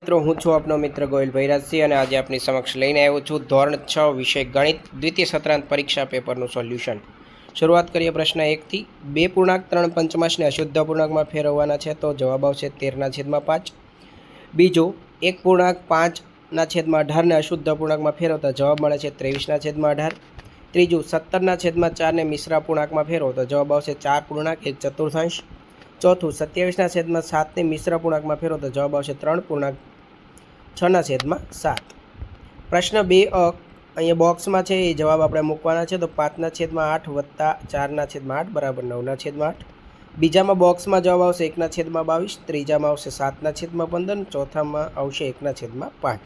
મિત્રો હું છું આપનો મિત્ર ગોયલ ભૈરાજસિંહ અને આજે આપની સમક્ષ લઈને આવ્યો છું ધોરણ 6 વિષય ગણિત દ્વિતીય સત્રાંત પરીક્ષા પેપરનું સોલ્યુશન। શરૂઆત કરીએ પ્રશ્ન 1 થી। 2.3 પંચમાંશને અશુદ્ધ પૂર્ણાંકમાં ફેરવવાના છે તો જવાબ આવશે 13/5। બીજો 1.5/18 ને અશુદ્ધ પૂર્ણાંકમાં ફેરવતા જવાબ મળે છે 23/18। ત્રીજું 17/4 ને મિશ્ર પૂર્ણાંકમાં ફેરવતા જવાબ આવશે 4.1/4। ચોથું 27/7 ને મિશ્ર પૂર્ણાંકમાં ફેરવતા જવાબ આવશે 3.6/7। પ્રશ્ન 2 અહીંયા બોક્સમાં છે એ જવાબ આપણે મૂકવાના છે તો 5/8 વત્તા 4/8 બરાબર 9/8। બીજામાં બોક્સમાં જવાબ આવશે 1/22, ત્રીજામાં આવશે 7/15, ચોથામાં આવશે 1/5।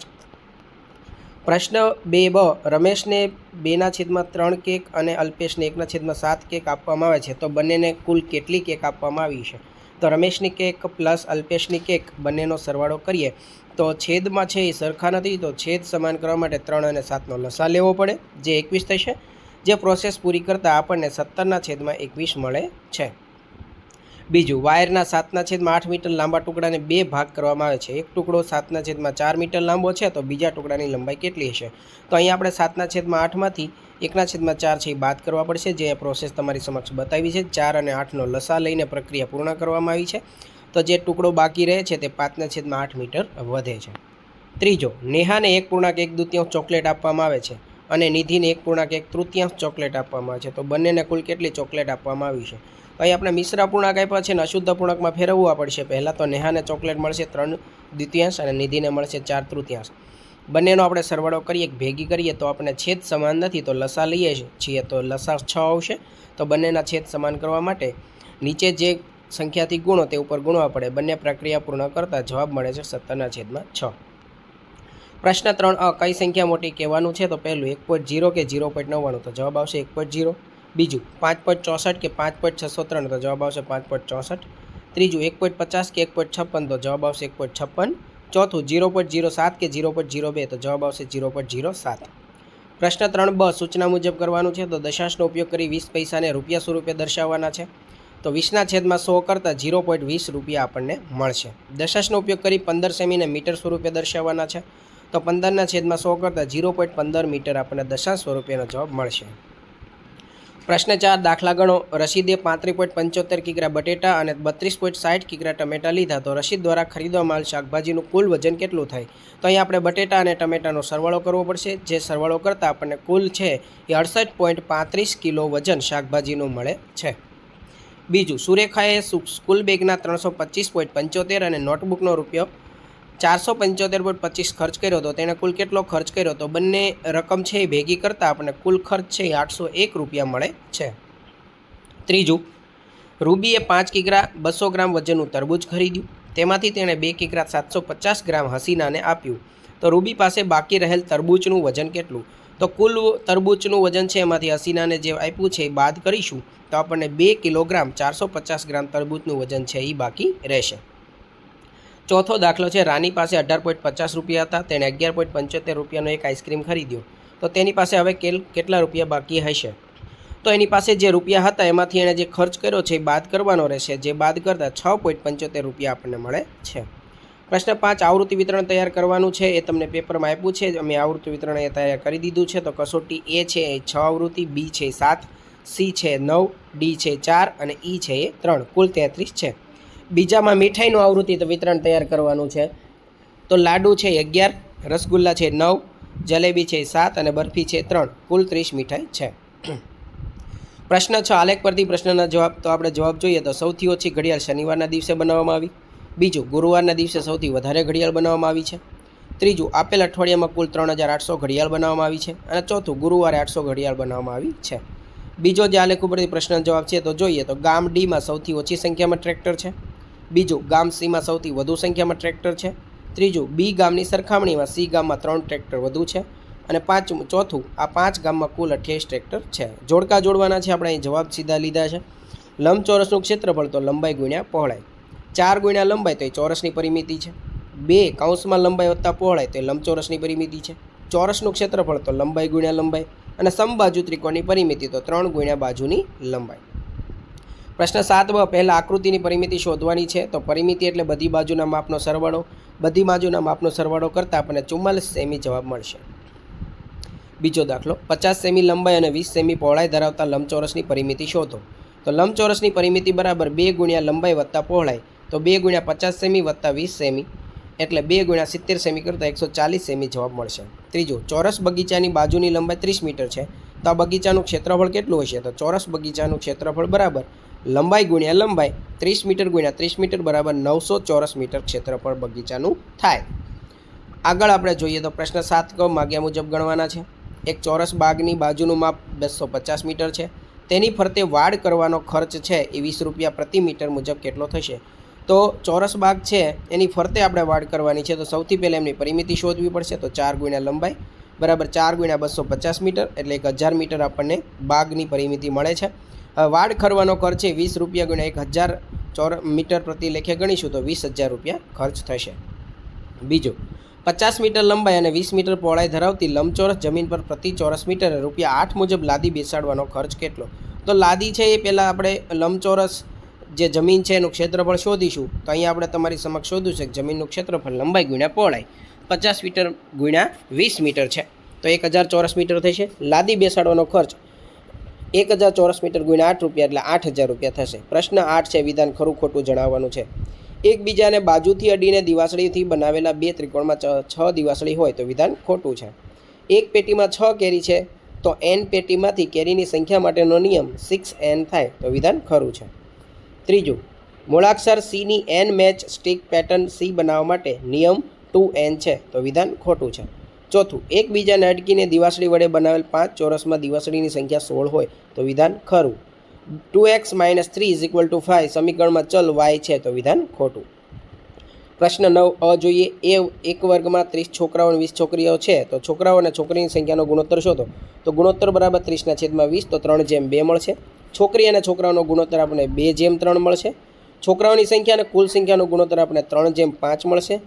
પ્રશ્ન 2 રમેશને 2/3 કેક અને અલ્પેશને 1/7 કેક આપવામાં આવે છે તો બંનેને કુલ કેટલી કેક આપવામાં આવી છે? તો રમેશની કેક પ્લસ અલ્પેશની કેક બંનેનો સરવાળો કરીએ તો છેદમાં છે એ સરખા નથી તો છેદ સમાન કરવા માટે 3 અને 7નો લસા લેવો પડે જે 21 થશે। જે પ્રોસેસ પૂરી કરતાં આપણને 17/21 મળે છે। બીજું વાયરના 7/8 મીટર લાંબા ટુકડાને 2 ભાગ કરવામાં આવે છે। એક ટુકડો 7/4 મીટર લાંબો છે તો બીજા ટુકડાની લંબાઈ કેટલી હશે? તો અહીંયા આપણે 7/8માંથી 1/4 છે એ બાદ કરવા પડશે જે પ્રોસેસ તમારી સમક્ષ બતાવી છે। 4 અને 8નો લસા લઈને પ્રક્રિયા પૂર્ણ કરવામાં આવી છે તો જે ટુકડો બાકી રહે છે તે 5/8 મીટર વધે છે। ત્રીજો નેહાને 1.1/2 ચોકલેટ આપવામાં આવે છે અને નિધિને 1.1/3 ચોકલેટ આપવામાં આવે છે તો બંનેને કુલ કેટલી ચોકલેટ આપવામાં આવી છે? તો અહીં આપણે મિશ્ર પૂર્ણાંક આપ્યા છે અને અશુદ્ધ પૂર્ણાંકમાં ફેરવવા પડશે। પહેલાં તો નેહાને ચોકલેટ મળશે 3/2 અને નિધિને મળશે 4/3। બંનેનો આપણે સરવાળો કરીએ ભેગી કરીએ તો આપણે છેદ સમાન નથી તો લસા લઈએ છીએ તો લસા 6 આવશે। તો બંનેના છેદ સમાન કરવા માટે નીચે જે સંખ્યાથી ગુણો તે ઉપર ગુણવા પડે। બંને પ્રક્રિયા પૂર્ણ કરતાં જવાબ મળે છે 17/6। પ્રશ્ન 3 કઈ સંખ્યા મોટી કહેવાનું છે તો પહેલું 1.0 કે 0.99 તો જવાબ આવશે 1.0। બીજું 5.64 કે 5.603 તો જવાબ આવશે 5.64। ત્રીજું 1.50 કે 1.56 તો જવાબ આવશે 1.56। ચોથું 0.07 કે 0.02 તો જવાબ આવશે 0.07। પ્રશ્ન 3 સૂચના મુજબ કરવાનું છે તો દશાંશનો ઉપયોગ કરી 20 પૈસાને રૂપિયા સ્વરૂપે દર્શાવવાના છે તો 20/100 કરતાં 0.20 રૂપિયા આપણને મળશે। દશાંશનો ઉપયોગ કરી 15 સેમીને મીટર સ્વરૂપે દર્શાવવાના છે તો 15/100 કરતાં 0.15 મીટર આપણને દશાંશ સ્વરૂપેનો જવાબ મળશે। પ્રશ્ન 4 દાખલા ગણો। રશીદે 35.75 કિગ્રા બટેટા અને 32.60 કિગ્રા ટમેટા લીધા તો રશીદ દ્વારા ખરીદવામાં આવેલ શાકભાજીનું કુલ વજન કેટલું થાય? તો અહીં આપણે બટેટા અને ટમેટાનો સરવાળો કરવો પડશે જે સરવાળો કરતાં આપણને કુલ છે એ 68.35 કિલો વજન શાકભાજીનું મળે છે। બીજું સુરેખાએ સ્કૂલ બેગના 325.75 અને નોટબુકનો રૂપિયો 475.25 ખર્ચ કર્યો તો તેણે કુલ કેટલો ખર્ચ કર્યો? તો બંને રકમ છે એ ભેગી કરતાં આપણને કુલ ખર્ચ છે એ 801 રૂપિયા મળે છે। ત્રીજું રૂબીએ 5 કિગ્રા 200 ગ્રામ વજનનું તરબૂચ ખરીદ્યું તેમાંથી તેણે 2 કિગ્રા 750 ગ્રામ હસીનાને આપ્યું તો રૂબી પાસે બાકી રહેલ તરબૂચનું વજન કેટલું? તો કુલ તરબૂચનું વજન છે એમાંથી હસીનાને જે આપ્યું છે એ બાદ કરીશું તો આપણને 2 કિલોગ્રામ 450 ગ્રામ તરબૂચનું વજન છે એ બાકી રહેશે। ચોથો દાખલો છે રાની પાસે 18.50 રૂપિયા હતા તેણે 11.75 રૂપિયાનો એક આઈસ્ક્રીમ ખરીદ્યો તો તેની પાસે હવે કેટલા રૂપિયા બાકી હશે? તો એની પાસે જે રૂપિયા હતા એમાંથી એણે જે ખર્ચ કર્યો છે એ બાદ કરવાનો રહેશે જે બાદ કરતાં 6.75 રૂપિયા આપણને મળે છે। પ્રશ્ન 5 આવૃત્તિ વિતરણ તૈયાર કરવાનું છે એ તમને પેપરમાં આપ્યું છે અમે આવૃત્તિ વિતરણ એ તૈયાર કરી દીધું છે। તો કસોટી એ છે એ 6 આવૃત્તિ, બી છે 7, સી છે 9, ડી છે 4 અને ઈ છે એ 3 કુલ 33 છે। બીજામાં મીઠાઈનું આવૃત્તિ તો વિતરણ તૈયાર કરવાનું છે તો લાડુ છે 11, રસગુલ્લા છે 9, જલેબી છે 7 અને બરફી છે 3 કુલ 30 મીઠાઈ છે। પ્રશ્ન 6 આલેખ પરથી પ્રશ્નના જવાબ તો આપણે જવાબ જોઈએ તો સૌથી ઓછી ઘડિયાળ શનિવારના દિવસે બનાવવામાં આવી। બીજું ગુરુવારના દિવસે સૌથી વધારે ઘડિયાળ બનાવવામાં આવી છે। ત્રીજું આપેલ અઠવાડિયામાં કુલ 3800 ઘડિયાળ બનાવવામાં આવી છે અને ચોથું ગુરુવારે 800 ઘડિયાળ બનાવવામાં આવી છે। બીજો જે આલેખ ઉપરથી પ્રશ્નનો જવાબ છે તો જોઈએ તો ગામ ડીમાં સૌથી ઓછી સંખ્યામાં ટ્રેક્ટર છે। બીજું ગામ સીમાં સૌથી વધુ સંખ્યામાં ટ્રેક્ટર છે। ત્રીજું બી ગામની સરખામણીમાં સી ગામમાં 3 ટ્રેક્ટર વધુ છે અને ચોથું આ 5 ગામમાં કુલ 28 ટ્રેક્ટર છે। જોડકા જોડવાના છે આપણે અહીં જવાબ સીધા લીધા છે। લંબચોરસનું ક્ષેત્રફળ તો લંબાઈ ગુણ્યા પહોળાઈ, 4 ગુણ્યા લંબાઈ તો એ ચોરસની પરિમિતિ છે, 2 કૌંસમાં લંબાઈ વત્તા પહોળાઈ તો એ લંબચોરસની પરિમિતિ છે, ચોરસનું ક્ષેત્રફળ તો લંબાઈ ગુણ્યા લંબાઈ અને સમબાજુ ત્રિકોણની પરિમિતિ તો 3 ગુણ્યા બાજુની લંબાઈ। પ્રશ્ન 7 પહેલાં આકૃતિની પરિમિતિ શોધવાની છે તો પરિમિતિ એટલે બધી બાજુના માપનો સરવાળો બધી બાજુના માપનો સરવાળો કરતાં આપણને 44 સેમી જવાબ મળશે. બીજો દાખલો, 50 સેમી લંબાઈ અને 20 સેમી પહોળાઈ ધરાવતા લંબચોરસની પરિમિતિ શોધો. તો લંબચોરસની પરિમિતિ બરાબર 2 ગુણ્યા લંબાઈ વત્તા પહોળાઈ, તો 2 ગુણ્યા 50 સેમી વત્તા 20 સેમી એટલે 2 ગુણ્યા 70 સેમી કરતાં 140 સેમી જવાબ મળશે. ત્રીજું, ચોરસ બગીચાની બાજુની લંબાઈ 30 મીટર છે, તો આ બગીચાનું ક્ષેત્રફળ કેટલું હશે? તો ચોરસ બગીચાનું ક્ષેત્રફળ બરાબર લંબાઈ ગુણ્યા લંબાઈ 30 મીટર ગુણ્યા 30 મીટર બરાબર 900 ચોરસ મીટર ક્ષેત્રફળ બગીચાનું થાય. આગળ આપણે જોઈએ તો પ્રશ્ન 7 ક માગ્યા મુજબ ગણવાના છે. એક ચોરસ બાગની બાજુનું માપ 250 મીટર છે, તેની ફરતે વાડ કરવાનો ખર્ચ છે એ 20 રૂપિયા પ્રતિ મીટર મુજબ કેટલો થશે? તો ચોરસ બાગ છે એની ફરતે આપણે વાડ કરવાની છે, તો સૌથી પહેલાં એમની પરિમિતિ શોધવી પડશે. તો 4 ગુણ્યા લંબાઈ બરાબર 4 ગુણ્યા 250 મીટર એટલે 1000 મીટર આપણને બાગની પરિમિતિ મળે છે. હવે વાડ કરવાનો ખર્ચ છે 20 રૂપિયા ગુણ્યા 1000 મીટર પ્રતિ લેખે ગણીશું તો 20,000 રૂપિયા ખર્ચ થશે. બીજું, 50 મીટર લંબાઈ અને 20 મીટર પહોળાઈ ધરાવતી લંબચોરસ જમીન પર પ્રતિ ચોરસ મીટરે રૂપિયા 8 મુજબ લાદી બેસાડવાનો ખર્ચ કેટલો? તો લાદી છે એ પહેલાં આપણે લંબચોરસ જે જમીન છે એનું ક્ષેત્રફળ શોધીશું. તો અહીંયા આપણે તમારી સમક્ષ શોધ્યું છે કે જમીનનું ક્ષેત્રફળ લંબાઈ ગુણ્યા પહોળાઈ 50 મીટર ગુણ્યા 20 મીટર છે, તો 1000 ચોરસ મીટર થશે. લાદી બેસાડવાનો ખર્ચ 1000 ચોરસ મીટર ગુણ્યા 8 રૂપિયા એટલે 8000 રૂપિયા થશે. પ્રશ્ન 8 છે, વિધાન ખરું ખોટું જણાવવાનું છે. એકબીજાને બાજુથી અડીને દિવાસળીથી બનાવેલા બે ત્રિકોણમાં 6 દિવાસળી હોય તો વિધાન ખોટું છે. એક પેટીમાં 6 કેરી છે, તો n પેટીમાંથી કેરીની સંખ્યા માટેનો નિયમ 6n થાય તો વિધાન ખરું છે. ત્રીજું, મૂળાક્ષર C ની n match stick pattern C બનાવવા માટે નિયમ 2n છે તો વિધાન ખોટું છે. ચોથું, એકબીજાને અટકીને દિવાસળી વડે બનાવેલ 5 ચોરસમાં દિવાસળીની સંખ્યા 16 હોય તો વિધાન ખરું. 2x - 3 = 5 સમીકરણમાં ચલ y છે તો વિધાન ખોટું. પ્રશ્ન 9 અ જોઈએ. એક વર્ગમાં 30 છોકરાઓ અને 20 છોકરીઓ છે, તો છોકરાઓ અને છોકરીની સંખ્યાનો ગુણોત્તર શોધો. તો ગુણોત્તર બરાબર 30/20 તો 3/2 મળશે. છોકરી અને છોકરાઓનો ગુણોત્તર આપણે 2/3 મળશે. છોકરાઓની સંખ્યા અને કુલ સંખ્યાનો ગુણોત્તર આપણે 3/5 મળશે.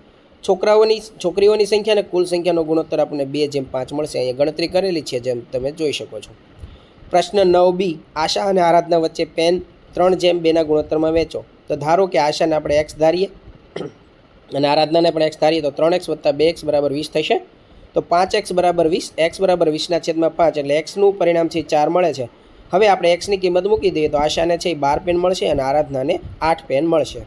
છોકરીઓની સંખ્યા અને કુલ સંખ્યાનો ગુણોત્તર આપણે 2/5 મળશે. અહીંયા ગણતરી કરેલી છે જેમ તમે જોઈ શકો છો. પ્રશ્ન 9b, આશા અને આરાધના વચ્ચે પેન 3/2ના ગુણોત્તરમાં વેચો. તો ધારો કે આશાને આપણે x ધારીએ અને આરાધનાને પણ x ધારીએ તો 3x + 2x = 20 થશે. તો 5x = 20, x = 20/5 એટલે xનું પરિણામ છે 4 મળે છે. હવે આપણે xની કિંમત મૂકી દઈએ તો આશાને છે 12 પેન મળશે અને આરાધનાને 8 પેન મળશે.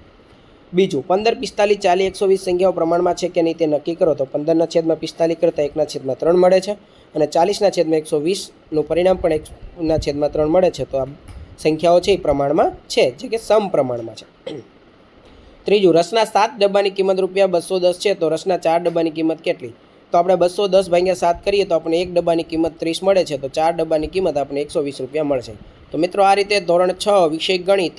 બીજું, 15, 45, 40, 120 સંખ્યાઓ પ્રમાણમાં છે કે નહીં તે નક્કી કરો. તો 15/45 કરતાં 1/3 મળે છે અને 40/120નું પરિણામ પણ 1/3 મળે છે. તો આ સંખ્યાઓ છે એ પ્રમાણમાં છે, જે કે સમપ્રમાણમાં છે. ત્રીજું, રસના 7 ડબ્બાની કિંમત રૂપિયા 210 છે, તો રસના 4 ડબ્બાની કિંમત કેટલી? તો આપણે 210/7 કરીએ તો આપણે 1 ડબ્બાની કિંમત 30 મળે છે, તો 4 ડબ્બાની કિંમત આપણે 120 રૂપિયા મળશે. તો મિત્રો આ રીતે ધોરણ 6 વિષય ગણિત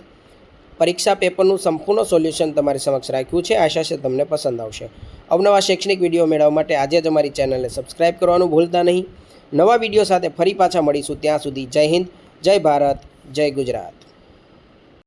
પરીક્ષા પેપરનું સંપૂર્ણ સોલ્યુશન તમારી સમક્ષ રાખ્યું છે. આશા છે તમને પસંદ આવશે. અવનવા શૈક્ષણિક વિડીયો મેળવવા માટે આજે જ અમારી ચેનલને સબસ્ક્રાઈબ કરવાનું ભૂલતા નહીં. નવા વિડીયો સાથે ફરી પાછા મળીશું. ત્યાં સુધી જય હિન્દ, જય ભારત, જય ગુજરાત.